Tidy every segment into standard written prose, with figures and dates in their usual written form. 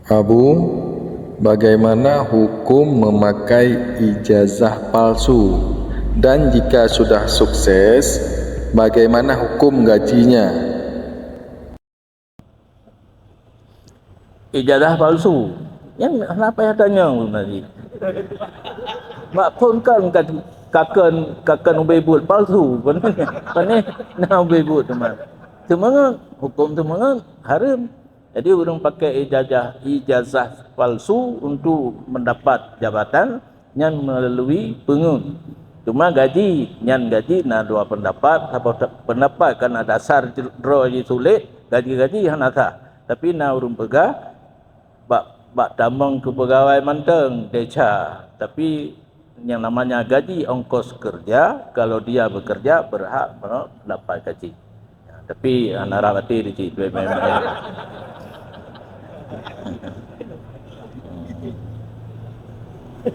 Abu, bagaimana hukum memakai ijazah palsu? Dan jika sudah sukses, bagaimana hukum gajinya? Ijazah palsu. Yang kenapa yang tanya tadi? Mak pun kan kakan ubebut palsu. Panih nak ubebut teman. Temangan hukum temangan haram. Jadi orang pakai ijazah palsu untuk mendapat jabatan yang melalui pengun. Cuma gaji, yang gaji na dua pendapat, pendapat kan ada dasar draw ditulis, gaji yang ada. Tapi na orang pegah bak tambang ke pegawai manteng deca. Tapi yang namanya gaji ongkos kerja, kalau dia bekerja berhak mendapat gaji. Tapi anak rawati di situ memang.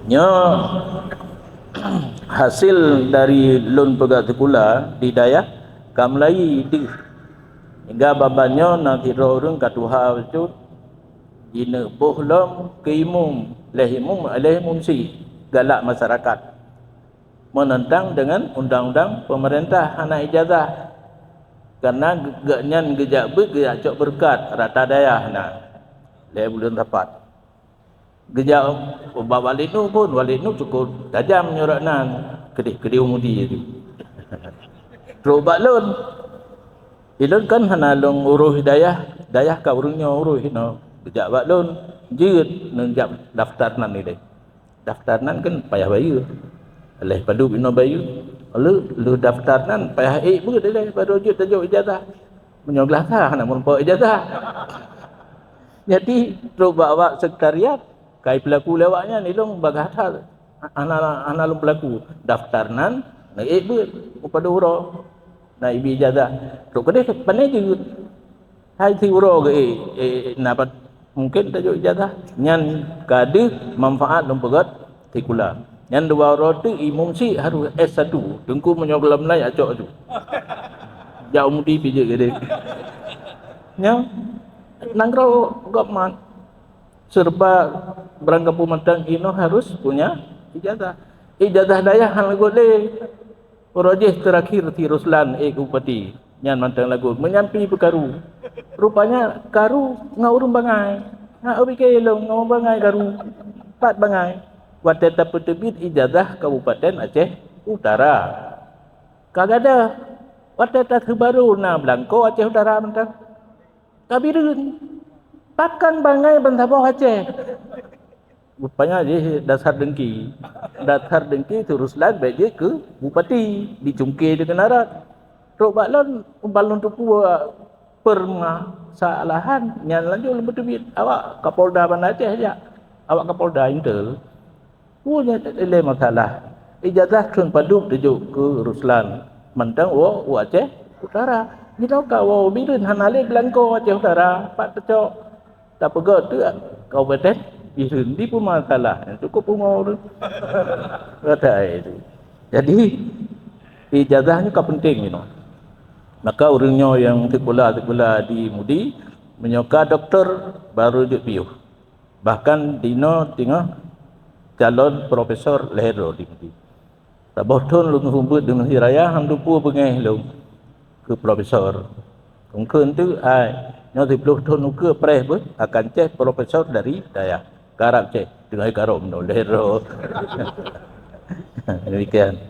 Nya hasil dari loan pegat sekula di daya kamlai di hingga babannya nanti orang katuha itu ina bohlom keimum lehimum si galak masyarakat menentang dengan undang-undang pemerintah anak ijazah karena genyan gejak cok berkat rata daya nah le belum dapat gejak walid nu cukup tajam nyoraknan kedih umudi itu robat lon ilon kan hanalong uruh dayah ka urungnya uruh no gejak bak lon jeut nenjak daftarnan ni daftarnan kan payah bayu oleh padu bino bayu lu daftarnan payah ber deh pada wujud tajuk ijazah menyoglah nak membawa ijazah jadi robat awak sekretariat kai pelaku lewatnya ni long bagatal anak long pelaku daftarnan naik ber kepada uro na ibi ijazah ro kedeh pandai je hai ti uro ke napat mungkin tajuk ijazah nyan kade manfaat long pegat tikula nyan dua uro tu imumsi harus S1 tengku menyoglam lai acok tu jauh mudi pije gede nya nangro government serba beranggapu matang ino harus punya ijazah dayah hang lagu le projek terakhir ti Ruslan Bupati nyan mantang lagu menyampi berkaru rupanya karu ngaurung bangai ubike long ngau bangai karu 4 bangai wateta petebit ijazah Kabupaten Aceh Utara kagada wateta terbaru na Blangko Aceh Utara mantang kabirun pakan bangai bentabo Aceh rupanya je dasar dengki tu Ruslan baik ke Bupati dicungkir dengan arat robak lon balon tupu permasalahan yang lanjut lebih awak Kapolda Bandar Aceh aja awak Kapolda Intel punya le masalah ijazah kun paduk tujuk ke Ruslan mentang Aceh Utara ni tau kau birun hanale Blangko Aceh Utara pak tecok tak pegat tu kabupaten birun di pun masalah yang cukup umur kata itu jadi ijazahnya kau penting maka orangnya yang sekolah di Mudi menyoka doktor baru juk piuh bahkan dino tengah calon profesor lehero di Mudi tak bohton lu ngumpul dengan hiraya hang dupu bengeh lu ke profesor mungkin tu nya 10 tahun ke preh pun akan cek profesor dari daya karab cek dengan karom no lehero demikian